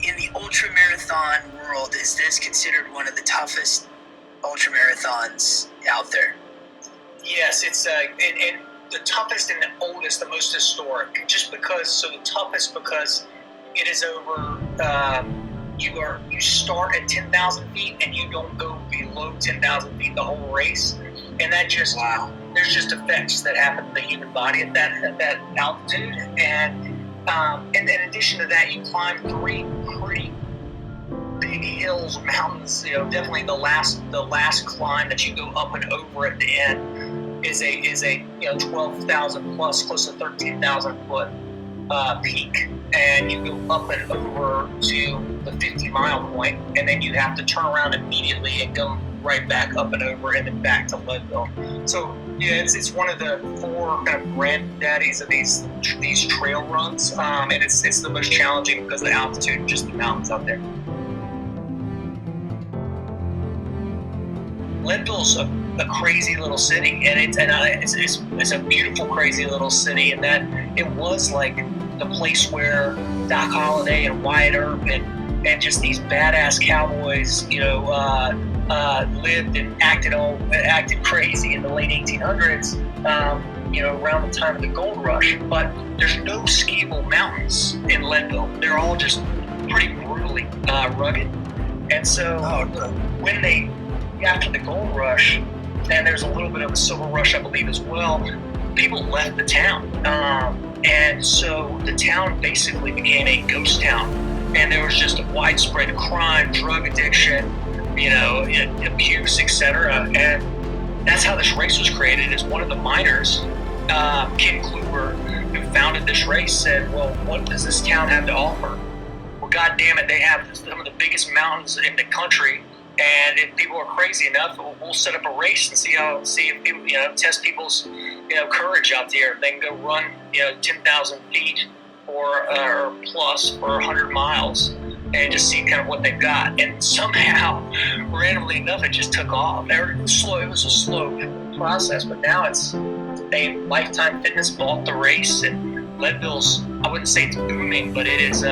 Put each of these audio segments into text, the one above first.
in the ultramarathon world, is this considered one of the toughest ultramarathons out there? Yes, it's and the toughest and the oldest, the most historic. Just because, so the toughest because it is over. You start at 10,000 feet and you don't go below 10,000 feet the whole race, and that just there's just effects that happen to the human body at that altitude, and in addition to that, you climb 3 pretty big hills, mountains. Definitely the last climb that you go up and over at the end is a 12,000 plus, close to 13,000 foot peak, and you go up and over to the 50-mile point, and then you have to turn around immediately and go right back up and over, and then back to Leadville. So yeah, it's one of the 4 kind of granddaddies of these trail runs, and it's the most challenging because of the altitude and just the mountains out there. Leadville's a crazy little city, and it's a beautiful, crazy little city, in that it was like the place where Doc Holliday and Wyatt Earp and just these badass cowboys, lived and acted crazy in the late 1800s, around the time of the gold rush. But there's no skiable mountains in Leadville. They're all just pretty brutally rugged. And so after the gold rush, and there's a little bit of a silver rush, I believe, as well, people left the town. And so the town basically became a ghost town. And there was just a widespread crime, drug addiction, abuse, etc. And that's how this race was created. Is one of the miners, Ken Kluber, who founded this race, said, well, what does this town have to offer? Well, God damn it, they have some of the biggest mountains in the country. And if people are crazy enough, we'll set up a race and see if people, test people's, courage out there. They can go run, 10,000 feet or plus for 100 miles and just see kind of what they've got. And somehow, randomly enough, it just took off. It was a slow process, but now it's Lifetime Fitness bought the race, and Leadville's, I wouldn't say it's booming, but it is.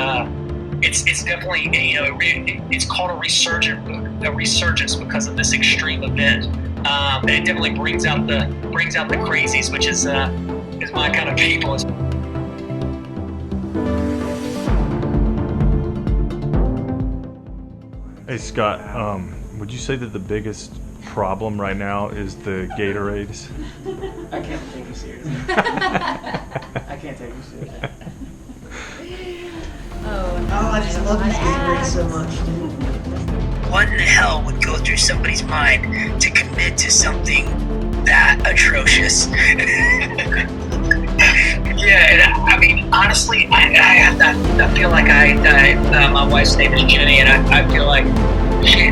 It's definitely it's called a resurgence because of this extreme event, and it definitely brings out the crazies, which is my kind of people. Hey Scott, would you say that the biggest problem right now is the Gatorades? I can't take you seriously. I can't take you seriously. Oh, I just love these Gatorades so much. What in the hell would go through somebody's mind to commit to something that atrocious? Yeah, and I mean, honestly, I feel like my wife's name is Jenny, and I feel like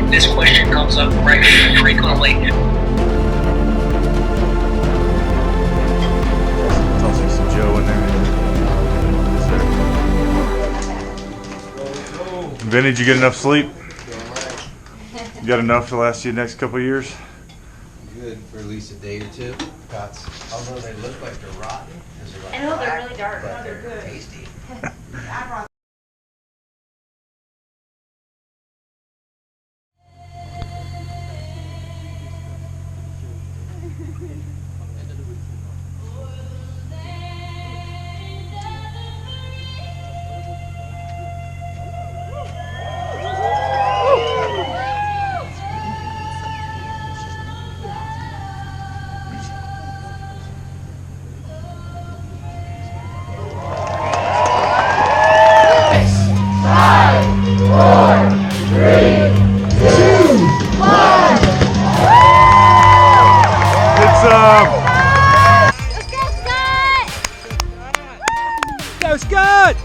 this question comes up right frequently. Toss you some Joe in there. Vinny, did you get enough sleep? You got enough to last you the next couple of years? Good for at least a day or two. Although they look like they're rotten. I know they're really dark. But they're good. Tasty. Go Scott!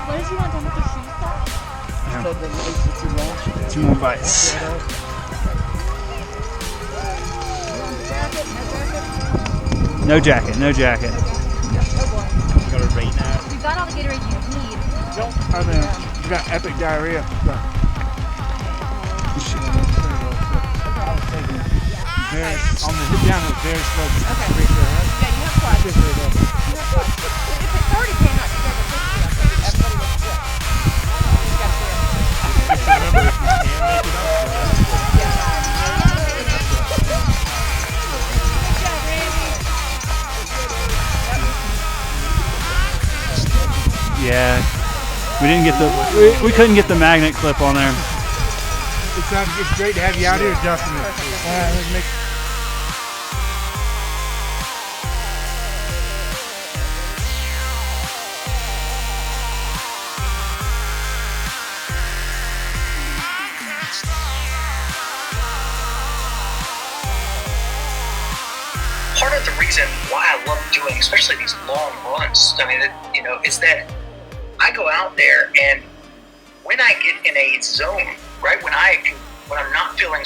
What does he want done with the shoes? 2 more bites. No jacket, no jacket. We got got all the Gatorade you need. I mean, you got epic diarrhea. There's on the hip down, there's like Okay. Yeah, you have quads. You have quads. If it's already came out, you guys are 50. Everybody looks good. You got Yeah, we didn't get the we couldn't get the magnet clip on there. It's great to have you out here, Justin. Part of the reason why I love doing, especially these long runs, I mean, is that I go out there and when I get in a zone, right, when I'm not feeling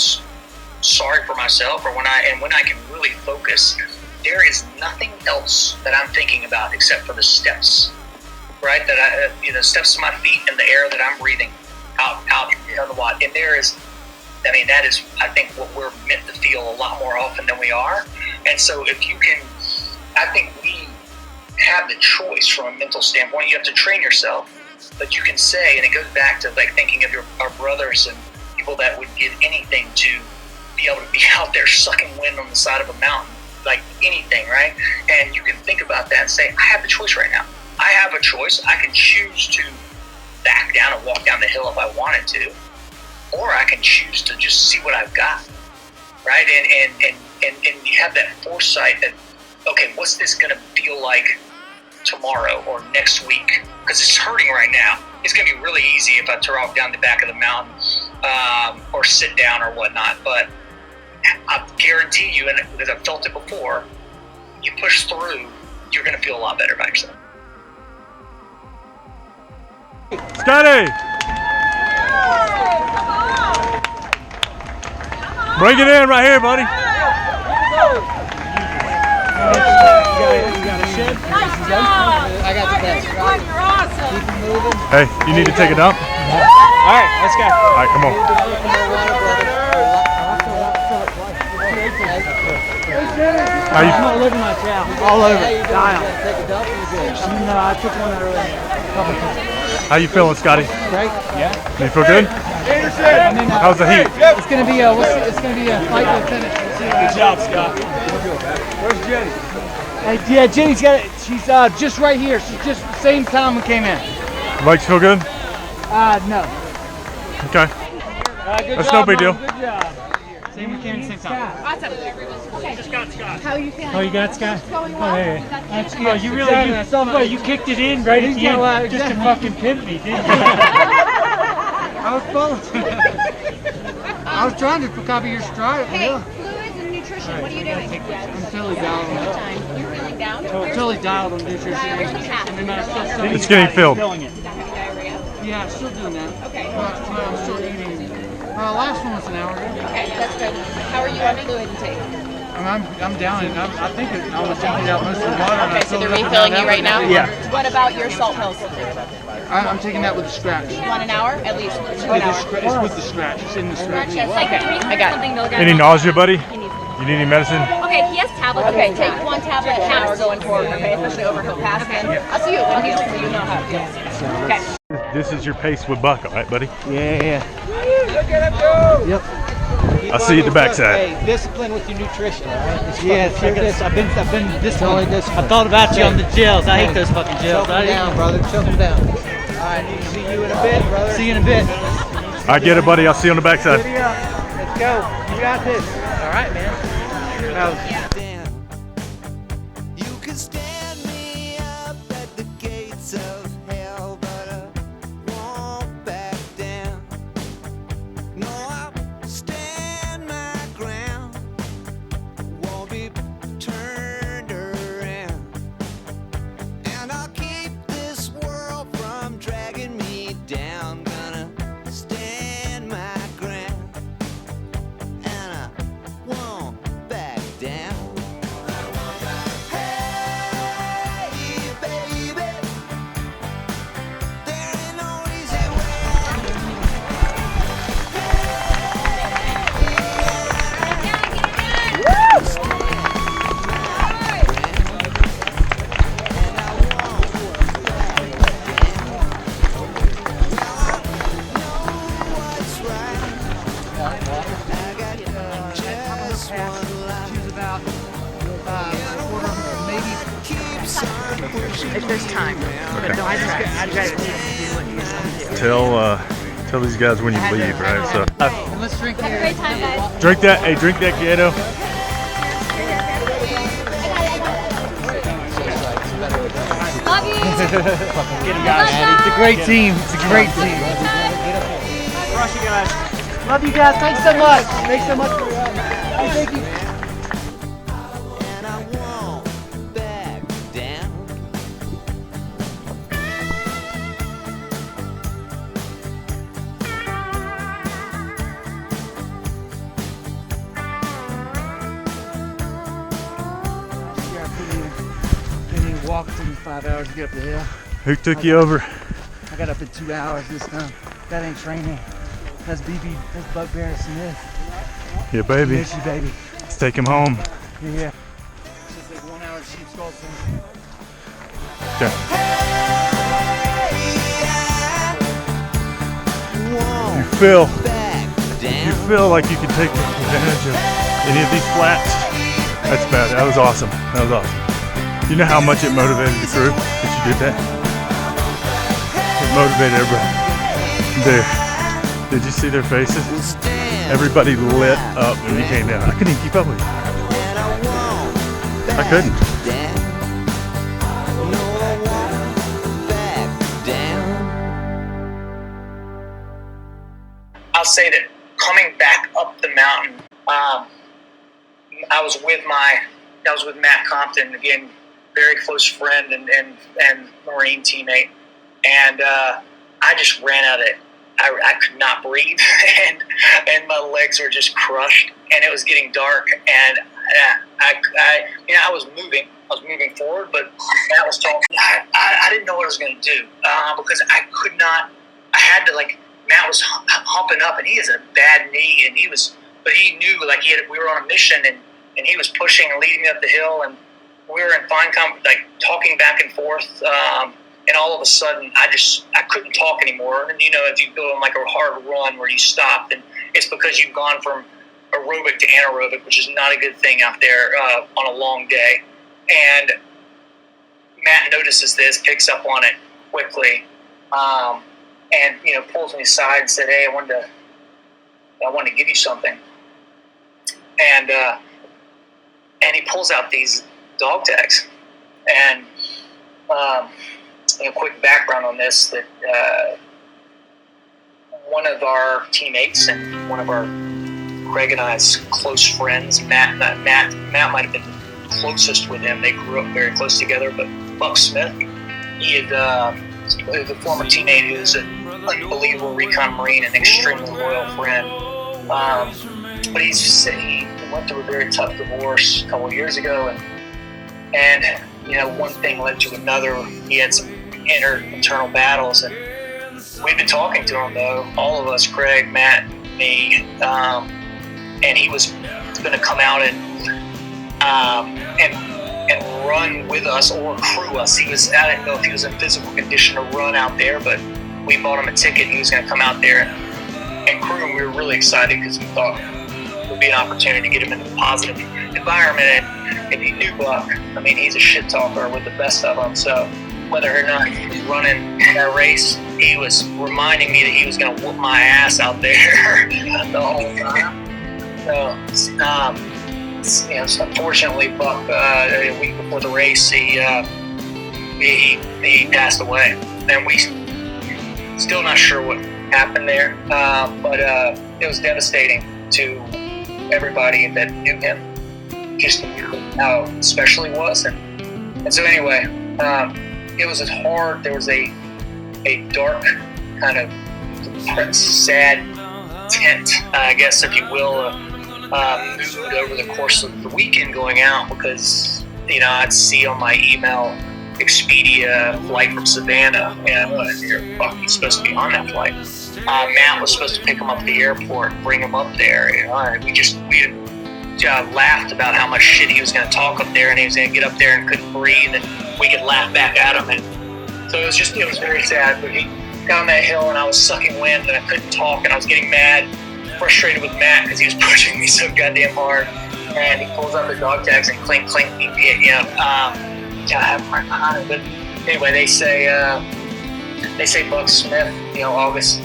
sorry for myself, or when I can really focus, there is nothing else that I'm thinking about except for the steps, right? That steps to my feet and the air that I'm breathing out the watt. And that is, I think, what we're meant to feel a lot more often than we are. And so I think we have the choice from a mental standpoint. You have to train yourself, but you can say, and it goes back to like thinking of our brothers and people that would give anything to be able to be out there sucking wind on the side of a mountain, like anything, right? And you can think about that and say, I have the choice right now. I have a choice. I can choose to back down and walk down the hill if I wanted to, or I can choose to just see what I've got, right? And you have that foresight that, okay, what's this going to feel like tomorrow or next week? Because it's hurting right now. It's going to be really easy if I turn off down the back of the mountain or sit down or whatnot. But I guarantee you, and because I've felt it before, you push through, you're going to feel a lot better about yourself. Scotty! Bring it in right here, buddy. I got the best. You're awesome. Keep it moving. Hey, you need to take a dump? All right, let's go. All right, come on. How you? I'm all over my chow. All over. Dial. Take a dump and you're good. No, I took one earlier. How you feeling, Scotty? Great. Yeah. You feel good? How's the heat? It's gonna be a fight to finish. Good job, Scott. Where's Jenny? Yeah, Jenny's got it. She's just right here. She's just the same time we came in. Legs feel good? No. Okay. Good That's job, no big Mom. deal. Good job. Same we came in, same time. Awesome. Okay. Scott. How are you feeling? Oh, you got Scott? It's going Oh, well. hey. You got the That's answer? good. You really, you kicked it in right at the end just to fucking pimp me, didn't you? I was following. I was trying to copy your stride. Hey, fluids and nutrition. What are you doing? I'm totally dialed on it. You're feeling down? Totally dialed on nutrition. And then I still It's getting filled. Diarrhea. Yeah, I'm still doing that. Okay. I'm still eating. Last one was an hour ago. Okay, that's good. How are you on fluid intake? I'm down it. I think I almost emptied out most of the water. Okay, so they're refilling you right now? Yeah. What about your salt pills? I'm taking that with the scratch. 1 an hour at least? 2 an It's hour. with the scratch. It's in the scratch. Okay, I got it. Any nausea, buddy? You need any medicine? Okay, he has tablets. Okay, take 1 tablet an hour going forward, okay? Especially over he'll pass him. I'll see you at 1 so you know how it feels. Okay. This is your pace with Buck, all right, buddy? Yeah. Look at him go! Yep. I'll see you at the backside. Hey, discipline with your nutrition, all right? Yeah, I've been disciplined. I thought about you on the gels. I hate those fucking gels. Choke them down, brother. Choke them down. All right, see you in a bit, brother. See you in a bit. I get it, buddy. I'll see you on the backside. Let's go. You got this. All right, man. You can stand me up at the gates of hell, but I won't back down. No, I'll stand my ground, won't be turned around, and I'll keep this world from dragging me down. Gonna stand my ground, and I won't back down. if there's time. But no, I'd rather do what you guys do. Tell these guys when you leave, right? So And let's drink here. Great time, guys. drink that. Hey, drink that Gato. Love you. Get him, guys. It's a great team. It's a great team. Crush you guys. Love you guys. Thanks so much. Thanks so much for your help. Hey, thank you. and I won't back down. Yeah, couldn't even walk. Took me 5 hours to get up the hill. Who took you over? I got up in 2 hours this time. That ain't training. That's BB. That's Bugbear Smith. Yeah, baby. Miss you, baby. Let's take him home. Yeah. It's just like 1 hour of sheep's skull. You feel like you can take advantage of any of these flats? That's bad. That was awesome. That was awesome. You know how much it motivated the crew that you did that? It motivated everybody. There. Did you see their faces? Everybody lit up when you came down. I couldn't even keep up with you. I couldn't. I'll say that coming back up the mountain, I was with Matt Compton, again, very close friend and Marine teammate, and I just ran out of it. I could not breathe, and my legs were just crushed, and it was getting dark, and I was moving forward, but Matt was talking. I didn't know what I was going to do because I could not. I had to Matt was humping up, and he has a bad knee, and but he knew we were on a mission, and he was pushing and leading me up the hill, and we were in fine talking back and forth. And all of a sudden, I couldn't talk anymore. And if you go on a hard run where you stop, then it's because you've gone from aerobic to anaerobic, which is not a good thing out there on a long day. And Matt notices this, picks up on it quickly, and pulls me aside and said, "Hey, I wanted to give you something." And he pulls out these dog tags, and a quick background on this, that one of our teammates and one of our Craig and I's close friends, Matt might have been closest with him. They grew up very close together, but Buck Smith, he had the former teammate who's an unbelievable recon Marine and extremely loyal friend. But he went through a very tough divorce a couple of years ago, and one thing led to another. He had some internal battles, and we've been talking to him, though, all of us, Craig, Matt, me, and he was going to come out and run with us or crew us. I didn't know if he was in physical condition to run out there, but we bought him a ticket. He was going to come out there and crew, and we were really excited because we thought it would be an opportunity to get him in a positive environment. And he knew Buck. I mean, he's a shit talker with the best of them. So whether or not he was running that race, he was reminding me that he was going to whoop my ass out there the whole time. So, unfortunately, Buck, a week before the race, he passed away, and we still not sure what happened there. But it was devastating to everybody that knew him, just how special he was, and so anyway, it was hard. There was a dark kind of depressed, sad tent, I guess, if you will, mood over the course of the weekend going out, because I'd see on my email Expedia flight from Savannah, and you're fucking supposed to be on that flight. Matt was supposed to pick him up at the airport and bring him up there. And we laughed about how much shit he was going to talk up there, and he was going to get up there and couldn't breathe, and we could laugh back at him. And so it was very sad. But he got on that hill, and I was sucking wind, and I couldn't talk, and I was getting mad, frustrated with Matt because he was pushing me so goddamn hard. And he pulls out the dog tags and clink, clink. I have my behind, but anyway, they say Buck Smith, you know, August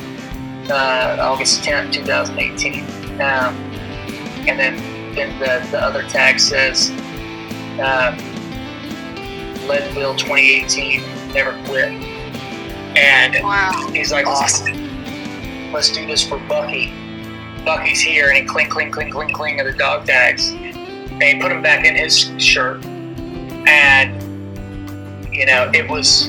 10th, 2018. And then the other tag says Leadville 2018, never quit. And he's like, awesome, let's do this for Bucky. Bucky's here, and he cling of the dog tags. And he put him back in his shirt. And, you know, it was...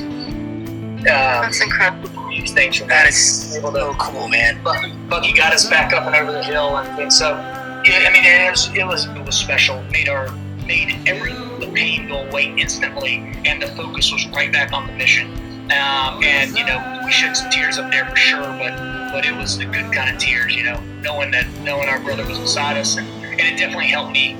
that's incredible. These things from that is able to, so cool, man. Bucky got us back up and over the hill, and so I mean it was special. Made every the pain go away instantly, and the focus was right back on the mission. And you know, we shed some tears up there for sure, but it was the good kind of tears, you know, knowing our brother was beside us, and it definitely helped me.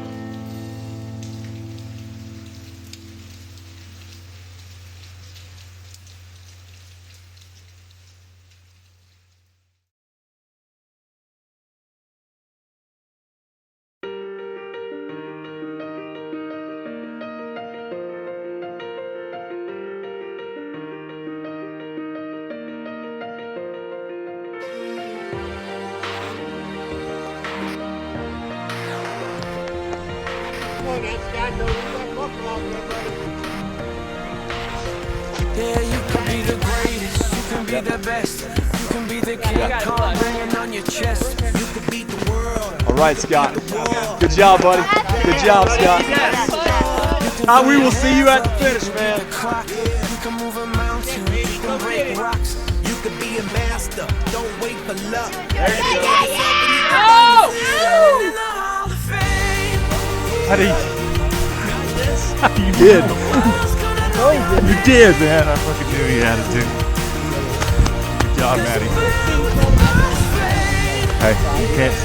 Yeah, you can be the greatest, you can be the best, you can be the king, come banging on your chest, you can beat the world. All right, Scott. Good job, buddy. Good job, Scott. We will see you at the finish, man. You can move a mountain, you can break rocks, you can be a master, don't wait for luck. You did. You did, man. I fucking knew you had it, too. Good job, Maddie. Hey, you can't.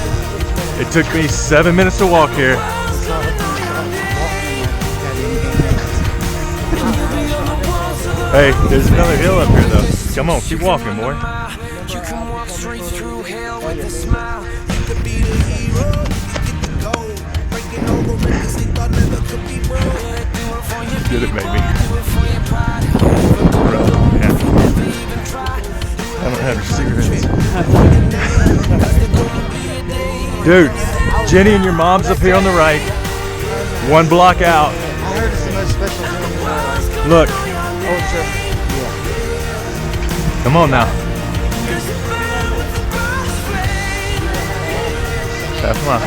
It took me 7 minutes to walk here. Hey, there's another hill up here, though. Come on, keep walking, boy. You can walk straight through hell with a smile. You could be the hero, get the gold, breaking all the records they thought never could be broke. Did it, baby. I don't have your cigarettes. Dude, Jenny and your mom's up here on the right. 1 block out. I heard it's the most special thing in my life. Look. Oh, sure. Yeah. Come on now. Come on.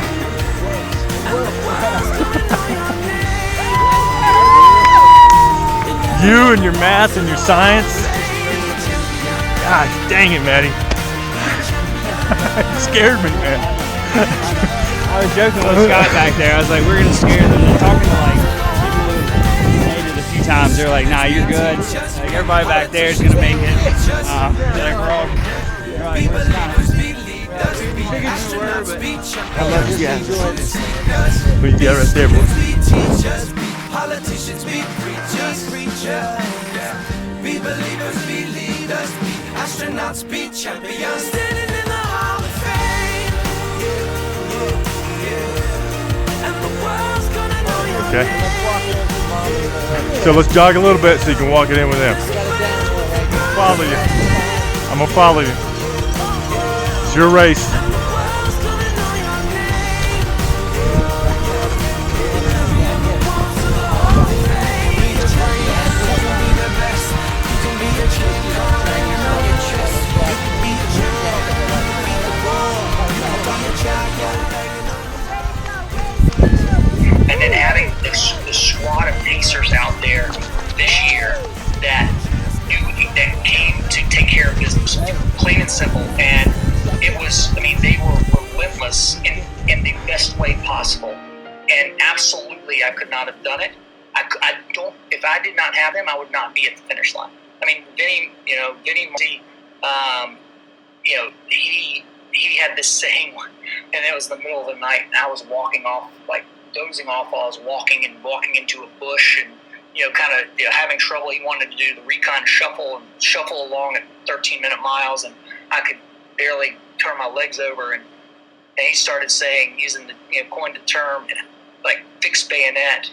You and your math and your science. God dang it, Maddie. You scared me, man. I was joking with Scott back there. I was like, we're going to scare them. They're talking to like people who made it a few times. They're like, nah, you're good. Like, everybody back there is going to make it. They're like, we're all, they're like, we're kind of, we figured you were, but I love you guys. We get right there, boy. Politicians be preachers, be believers, be leaders, be astronauts, be champions, standing in the Hall of Fame. And the world's gonna know you. Okay. So let's jog a little bit so you can walk it in with them. Follow you. I'm gonna follow you. It's your race. And then having the squad of pacers out there this year that came to take care of business, plain and simple. And it was, I mean, they were relentless in the best way possible. And absolutely, I could not have done it. I don't. If I did not have them, I would not be at the finish line. I mean, Vinny, he had this saying, and it was the middle of the night, and I was walking off, like dozing off while I was walking into a bush, and kind of having trouble. He wanted to do the recon shuffle along at 13-minute miles, and I could barely turn my legs over, and he started saying, using the coined the term like fixed bayonet,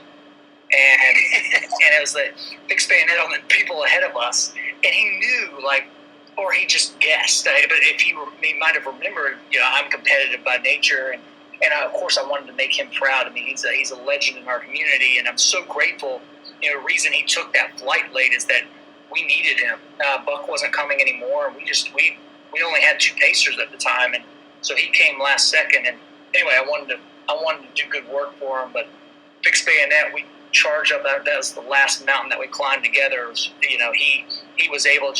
and it was the fixed bayonet on the people ahead of us, and he knew, like, or he just guessed. But if he might have remembered, I'm competitive by nature, and of course I wanted to make him proud. I mean, he's a legend in our community, and I'm so grateful. The reason he took that flight late is that we needed him. Buck wasn't coming anymore, and we only had 2 pacers at the time, and so he came last second. And anyway, I wanted to do good work for him. But fixed bayonet, we charged up. That was the last mountain that we climbed together. It was, he was able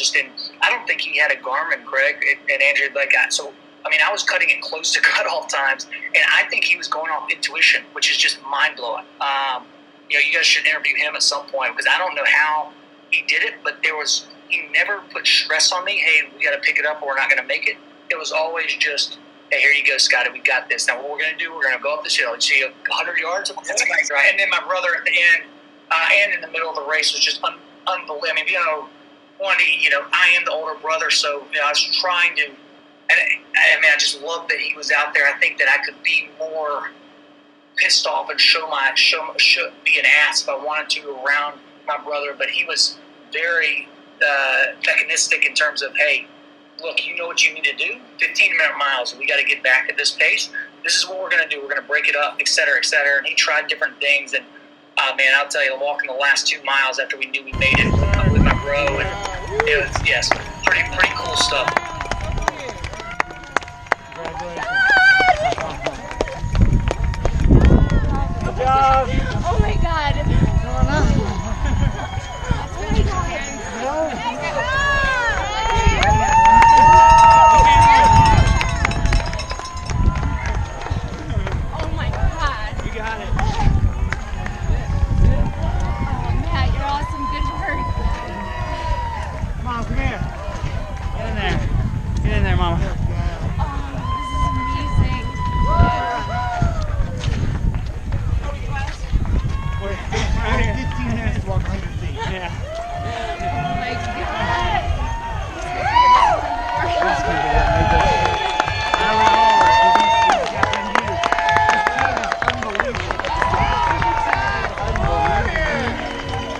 I don't think he had a Garmin, Craig and Andrew, like that. So I mean, I was cutting it close to cutoff times, and I think he was going off intuition, which is just mind blowing. You guys should interview him at some point, because I don't know how he did it, but he never put stress on me. Hey, we got to pick it up or we're not going to make it. It was always just, hey, here you go, Scotty, we got this. Now what we're going to do, we're going to go up this hill. You see 100 yards? That's amazing, right? And then my brother at the end and in the middle of the race was just unbelievable. I mean, I am the older brother, so I was trying to, and I just love that he was out there. I think that I could be more pissed off and be an ass if I wanted to around my brother, but he was very mechanistic in terms of, hey, look, you know what you need to do, 15-minute miles, we got to get back at this pace. This is what we're going to do. We're going to break it up, et cetera, et cetera. And he tried different things, and man, I'll tell you, walking the last 2 miles after we knew we made it with my bro, and it was, yes, pretty cool stuff. Good job. Oh my God. Oh my God. You got it. Oh, Matt, you're awesome. Good work. Mom, come here. Get in there. Get in there, Mama. This is amazing. 15 minutes to walk 100 feet. Yeah. Oh my God.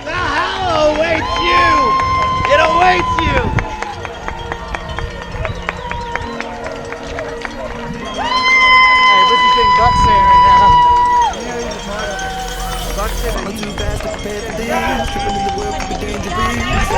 The hell awaits you! It awaits you! Hey, what do you think Buck's saying right now? Buck's saying I'm too fast to prepare for this. Tripping in the world could be dangerous.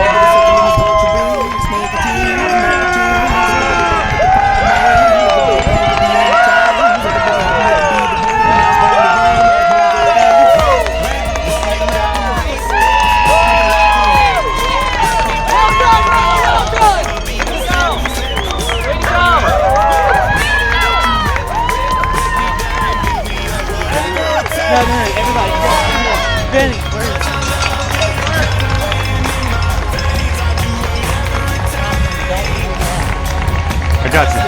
Everybody, Benny, where is I got you.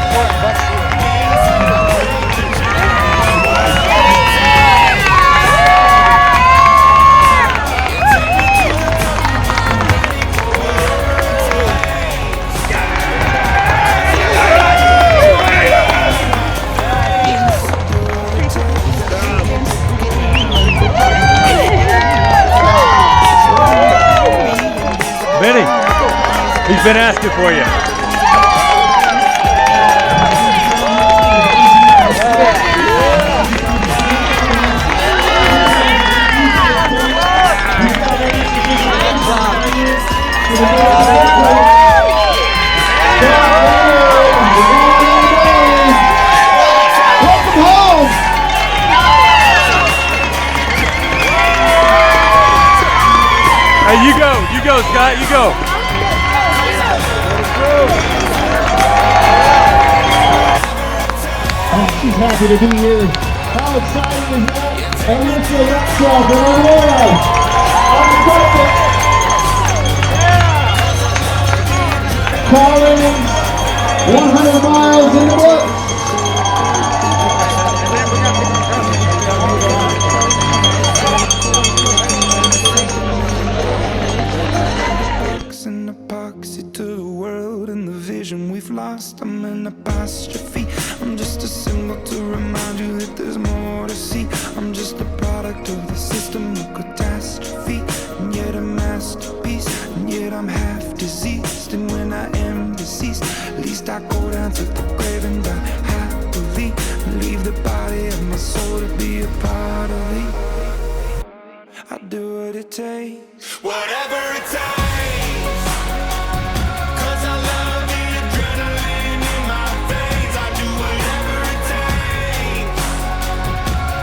Benny, he's been asking for you. Hey, you go, Scott, you go. She's happy to be here. How exciting is that? And let's get a rock song for Aurora on the carpet. Calling 100 miles in the books. An epoxy to the world and the vision we've lost. I'm an apostrophe. I'm just a symbol to remind you that there's more to see. I'm just a product of the system of catastrophe. catastrophe, and yet a masterpiece, and yet I'm half diseased. And when I am deceased, at least I go down to the grave and die happily, and leave the body of my soul to be a part of me. I do what it takes, whatever it takes, 'cause I love the adrenaline in my veins. I do whatever it takes,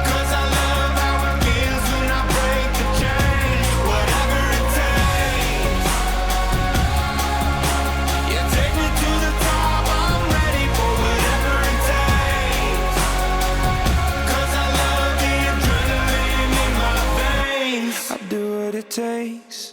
'cause I love how it feels when I break the chains. Whatever it takes, yeah, take me to the top, I'm ready for whatever it takes, 'cause I love the adrenaline in my veins. I do what it takes.